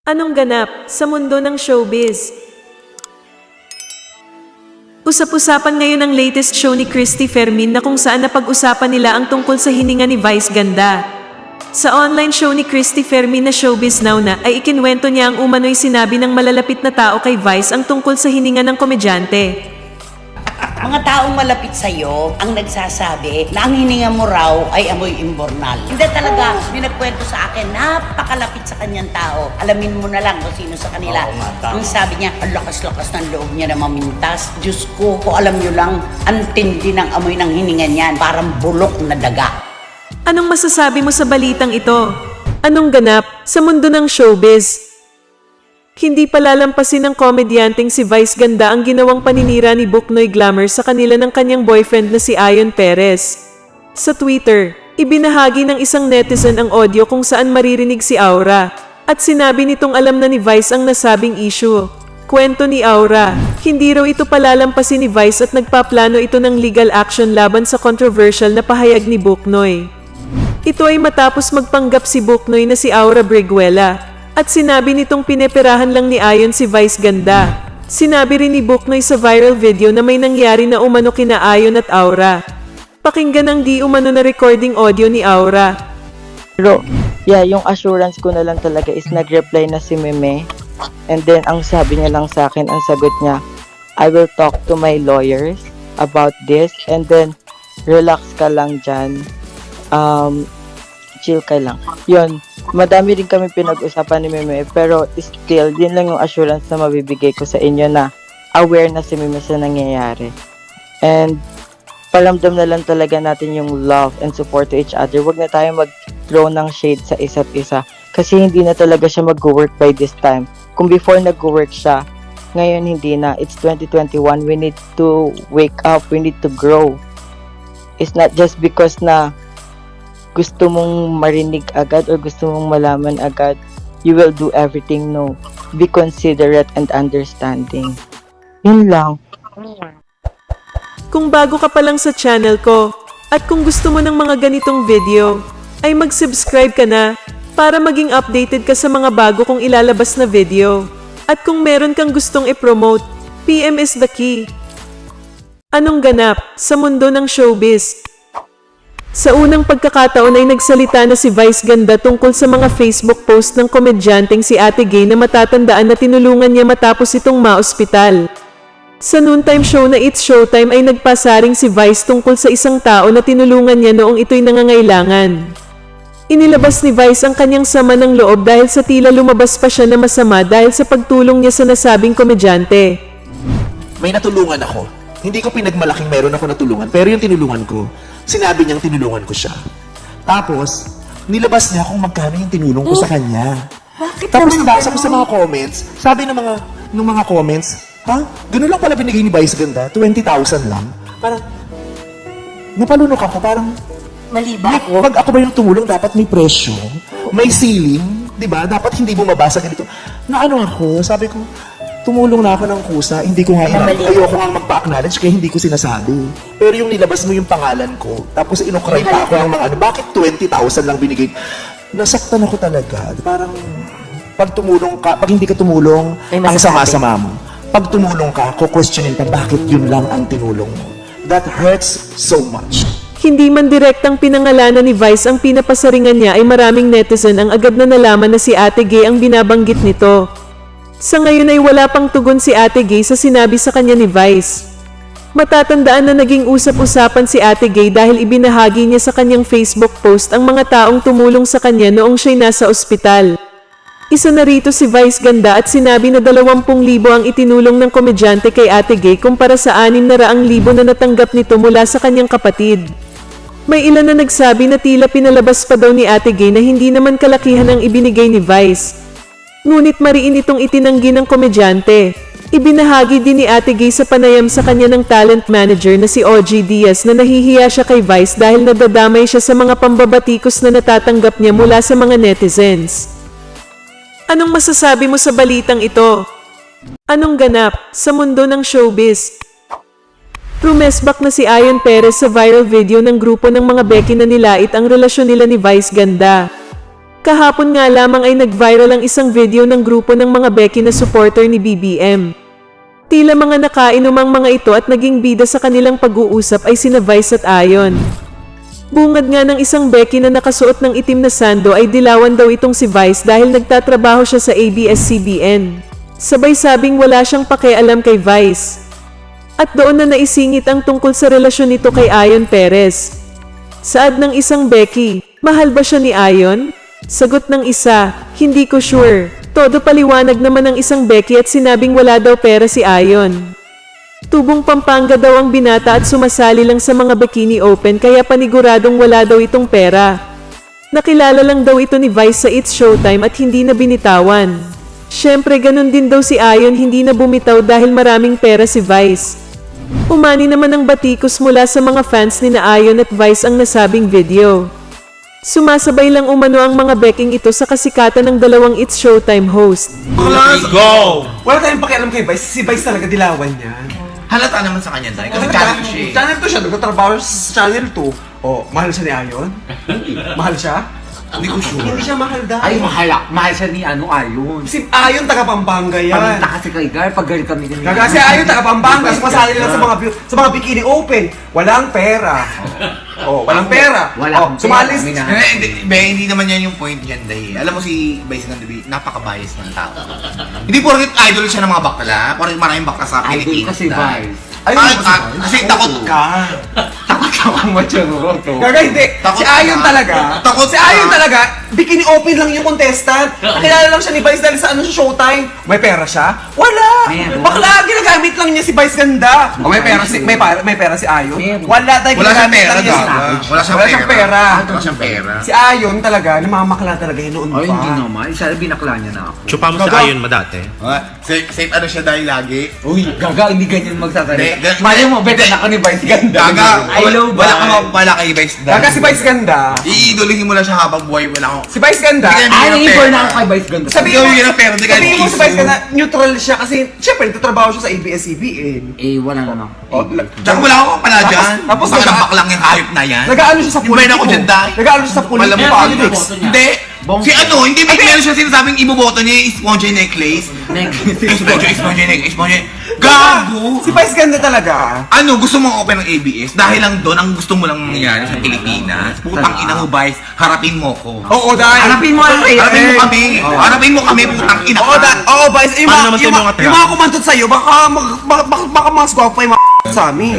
Anong ganap sa mundo ng showbiz? Usap-usapan ngayon ang latest show ni Christy Fermin na kung saan napag-usapan nila ang tungkol sa hininga ni Vice Ganda. Sa online show ni Christy Fermin na Showbiz Now na ay ikinwento niya ang umano'y sinabi ng malalapit na tao kay Vice ang tungkol sa hininga ng komedyante. Mga taong malapit sa'yo ang nagsasabi na ang hininga mo raw ay amoy imbornal. Hindi talaga, may nagkwento sa akin, napakalapit sa kanyang tao. Alamin mo na lang kung sino sa kanila. Ang sabi niya, ang lakas-lakas ng loob niya na mamintas. Diyos ko, kung alam niyo lang, ang tindi ng amoy ng hininga niyan, parang bulok na daga. Anong masasabi mo sa balitang ito? Anong ganap sa mundo ng showbiz? Hindi palalampasin ng komedyanteng si Vice Ganda ang ginawang paninira ni Buknoy Glamour sa kanila ng kanyang boyfriend na si Ion Perez. Sa Twitter, ibinahagi ng isang netizen ang audio kung saan maririnig si Aura, at sinabi nitong alam na ni Vice ang nasabing issue. Kwento ni Aura, hindi raw ito palalampasin ni Vice at nagpaplano ito ng legal action laban sa controversial na pahayag ni Buknoy. Ito ay matapos magpanggap si Buknoy na si Aura Briguela. At sinabi nitong pineperahan lang ni Ion si Vice Ganda. Sinabi rin ni Buknoy sa viral video na may nangyari na umano kina Ion at Aura. Pakinggan ang di umano na recording audio ni Aura. Pero, yung assurance ko na lang talaga is nag-reply na si Meme. And then, ang sabi niya lang sa akin, ang sagot niya, I will talk to my lawyers about this. And then, relax ka lang dyan. Chill ka lang. Yun. Madami rin kami pinag-usapan ni Meme, pero still, din lang yung assurance na mabibigay ko sa inyo na aware na si Meme sa nangyayari. And paramdam na lang talaga natin yung love and support to each other. Huwag na tayo mag-throw ng shade sa isa't isa kasi hindi na talaga siya mag-work by this time. Kung before nag-work siya, ngayon hindi na. It's 2021. We need to wake up. We need to grow. It's not just because na gusto mong marinig agad or gusto mong malaman agad, you will do everything. No. Be considerate and understanding. Yun lang. Kung bago ka pa lang sa channel ko, at kung gusto mo ng mga ganitong video, ay mag-subscribe ka na para maging updated ka sa mga bago kong ilalabas na video. At kung meron kang gustong i-promote, PM is the key. Anong ganap sa mundo ng showbiz? Sa unang pagkakataon ay nagsalita na si Vice Ganda tungkol sa mga Facebook post ng komedyanteng si Ate Gay na matatandaan na tinulungan niya matapos itong ma-ospital. Sa noontime show na It's Showtime ay nagpasaring si Vice tungkol sa isang tao na tinulungan niya noong ito'y nangangailangan. Inilabas ni Vice ang kanyang sama ng loob dahil sa tila lumabas pa siya na masama dahil sa pagtulong niya sa nasabing komedyante. May natulungan ako. Hindi ko pinagmalaking meron ako natulungan, pero yung tinulungan ko, sinabi niyang tinulungan ko siya. Tapos, nilabas niya kung magkano yung tinulong ko sa kanya. Tapos nabasa ko sa mga comments, sabi ng mga comments, ha? Ganun lang pala binigay ni Vice Ganda, 20,000 lang. Parang, napalunok ako, parang, Mali ba ako? pag ako ba yung tumulong, dapat may presyo, may ceiling, di ba? Dapat hindi bumaba sa ganito. Na ano ako, sabi ko, tumulong na ako ng kusa, hindi ko nga ayoko nga magpa-acknowledge kaya hindi ko sinasabi. Pero yung nilabas mo yung pangalan ko, tapos inukray pa ako ng mga ano, bakit 20,000 lang binigay? Nasaktan ako talaga. Parang, pag tumulong ka, pag hindi ka tumulong, ang sama-sama mo. Pag tumulong ka, kukwestiyonin ka, bakit yun lang ang tinulong mo? That hurts so much. Hindi man direktang pinangalanan ni Vice ang pinapasaringan niya ay maraming netizen ang agad na nalaman na si Ate Gay ang binabanggit nito. Sa ngayon ay wala pang tugon si Ate Gay sa sinabi sa kanya ni Vice. Matatandaan na naging usap-usapan si Ate Gay dahil ibinahagi niya sa kanyang Facebook post ang mga taong tumulong sa kanya noong siya'y nasa ospital. Isa na rito si Vice Ganda at sinabi na 20,000 ang itinulong ng komedyante kay Ate Gay kumpara sa 600,000 na natanggap nito mula sa kanyang kapatid. May ilan na nagsabi na tila pinalabas pa daw ni Ate Gay na hindi naman kalakihan ang ibinigay ni Vice. Ngunit mariin itong itinanggi ng komedyante. Ibinahagi din ni Ate Gay sa panayam sa kanya ng talent manager na si OG Diaz na nahihiya siya kay Vice dahil nadadamay siya sa mga pambabatikos na natatanggap niya mula sa mga netizens. Anong masasabi mo sa balitang ito? Anong ganap sa mundo ng showbiz? Rumesbak na si Ion Perez sa viral video ng grupo ng mga Becky na nilait ang relasyon nila ni Vice Ganda. Kahapon nga lamang ay nag-viral ang isang video ng grupo ng mga Becky na supporter ni BBM. Tila mga nakainomang mga ito at naging bida sa kanilang pag-uusap ay sina Vice at Ayon. Bungad nga ng isang Becky na nakasuot ng itim na sando ay dilawan daw itong si Vice dahil nagtatrabaho siya sa ABS-CBN. Sabay sabing wala siyang pakialam kay Vice. At doon na naisingit ang tungkol sa relasyon nito kay Ayon Perez. Saad ng isang Becky, mahal ba siya ni Ayon? Sagot ng isa, hindi ko sure. Todo paliwanag naman ng isang Becky at sinabing wala daw pera si Ayon. Tubong Pampanga daw ang binata at sumasali lang sa mga bikini open kaya paniguradong wala daw itong pera. Nakilala lang daw ito ni Vice sa It's Showtime at hindi na binitawan. Syempre ganun din daw si Ayon, hindi na bumitaw dahil maraming pera si Vice. Umani naman ang batikos mula sa mga fans ni na Ayon at Vice ang nasabing video. Sumasabay lang umano ang mga Becking ito sa kasikatan ng dalawang It's Showtime host. Go! Wala tayong pakialam kay Vice. Si Vice talaga dilawan niya. Halata naman sa kanya dahil kasi challenge siya eh. Channel 2 siya. Nagtatrabaho siya sa Channel 2. Oh, mahal siya ni Ayon? Mahal siya? Hindi ko sure. Hindi siya mahal dahil. Ay, mahal siya ni Ayon. Si Ayon taga Pampanga yan. Paminta kasi kay Gar, pag galit kami ganyan. Kasi Ayon taga Pampanga. Sumasali lang sa mga bikini open. Walang pera. Oh, walang pera. Wala Oh, akong sumali. pera, Hindi naman yan yung point dyan dahil alam mo si Vice Ganda, napaka-bias ng tao. Hindi porket idol siya ng mga bakla, porket maraming bakla sa Idol Pilipinas. kasi Vice. Kasi takot ka. Takot ka kang matyaro to. Gaga, hindi. Takot Si Ayon ka. talaga. Takot Si ka. Ayon talaga. Bikini open lang yung contestant. Nakilala lang siya ni Vice dahil sa ano sa Showtime. May pera siya? Wala. Meron. Bakla, ginagamit lang niya si Vice Ganda. O may pera si may pera si Ayon? Meron. Wala dahil Wala siyang ginagamit pera, lang niya si- gaga. Wala siyang Wala siyang pera. Wala siyang pera. Si Ayon talaga, namamakla talaga yun noon Ay, pa. hindi naman. Isa binakla niya na ako. Chupa mo sa Gaga. ayon mo dati. Safe ano siya dahil lagi. Uy, gaga, hindi ganyan magsasalita. Hindi, Mali mo, better na ako ni Vice Ganda. Gaga, I love wala Vice. kang wala kay Vice Gaga si Vice Ganda. Iidolihin mo lang siya habang buhay, wala akong... Si Vice Ganda. Hindi ka- Ay, Hindi nag-infor pera. na ako kay Vice Ganda. Sabihin mo, Hindi ka pera, hindi ka sabihin mo si issue. Vice Ganda, neutral siya kasi syempre nagtatrabaho siya sa ABS-CBN. Eh, wala naman. Oh, Tsaka wala akong pala dyan. tapos Baka naga- nabaklang yung hayop na yan. Nag-aano siya sa Yung ba politiko. ako dyan dahil? Nag-aano siya sa Wala mo politics. Hindi. Si ano, hindi ba meron siya sinasabing iboboto niya yung sponge necklace? Sponge necklace. Gago! Si Vice Ganda talaga. Ano, gusto mo open ng ABS? Dahil lang doon, ang gusto mo lang mangyayari sa Pilipinas. Putang ina mo, Vice. Harapin mo ko. Oo, dahil. Harapin mo ang Harapin mo kami. Harapin mo kami, putang ina Oo, oo, Vice. Yung Paano mga, naman yung, tayo mga, mga yung mga kumantot sa'yo, baka mas gwapo pa yung mga sa amin.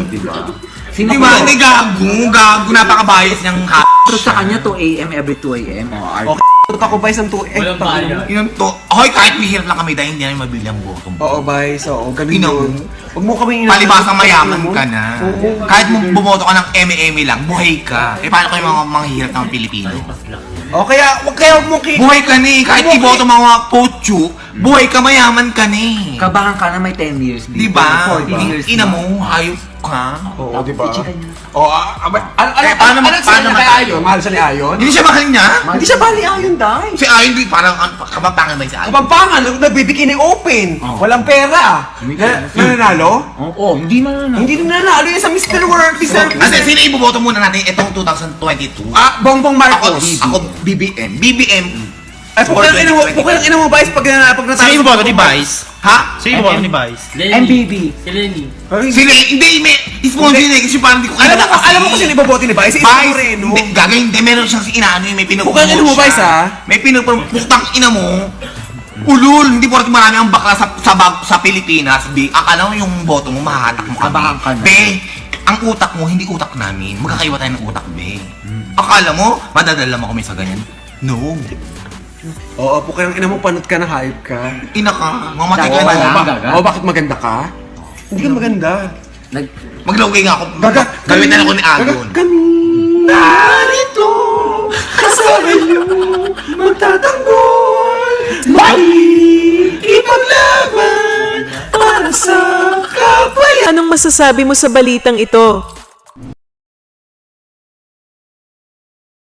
Sino Di ba? Hindi gago. Napaka-bias niyang Pero sa kanya 2 a.m. every 2 a.m. Okay, tuta ko, Vice, ang to. Yun to. Hoy, kahit mahirap lang kami dahil hindi namin mabili ang boto mo. Oo, Vice. Oo, ganun Ino. yun. Huwag mo kami Palibasang mayaman ka na. Kahit bumoto ka ng eme lang, buhay ka. Eh, paano kayo mga mahirap ng Pilipino? O, kaya huwag mo Buhay ka na eh. Kahit iboto mga pocho, buhay ka, mayaman ka na eh. Kabahan ka na may 10 years. Di ba? 40 years. Ina mo, hayop ka. Oo, di ba? I-checkan niyo. Oo, paano siya kay Ayon? Mahal siya ni Ayon? Hindi siya mahal niya. Hindi siya bali Ayon, dahil. Si Ayon, di parang kababangan ba yung si Ayon? Kapampangan, nagbibikini open. Walang pera. Nananalo? Oo, hindi man na. Hindi na nanalo yun sa Mr. World. Kasi sino iboboto muna natin itong 2022? Bongbong Ako, Marcos. ako, BBM. BBM. Ay, pukang ina mo, Vice, pag natalo. Sino yung boto ni Vice? Ha? Sino yung boto ni Vice? MBB. Sino? Hindi, may sponge yun eh. Kasi parang di ko kilala kasi. Alam mo kung sino iboboto ni Vice? Isa Vice, Moreno. hindi, gagawin, hindi, meron siyang inaano yun, may pinupromote Pukang ina mo, Vice, ha? May pinupromote, putang ina mo. Ulul, hindi porket marami ang bakla sa Pilipinas, B. Akala mo yung boto mo, mahahatak mo kami. Kabahan ka na. B, ang utak mo, hindi utak namin. Magkakaiba tayo ng utak, B. Akala mo, madadala mo kami sa ganyan? No. Oo, pukang ina mo, panot ka na, hype ka. Ina ka, mamatay ka Oo, na. wala. Gaga. Oo, bakit maganda ka? Hindi ka maganda. Maglaway nga ako. Gawin na lang ako ni Agon. Kami narito kasama niyo magtatanggol ipaglaban para sa kapwa. Anong masasabi mo sa balitang ito?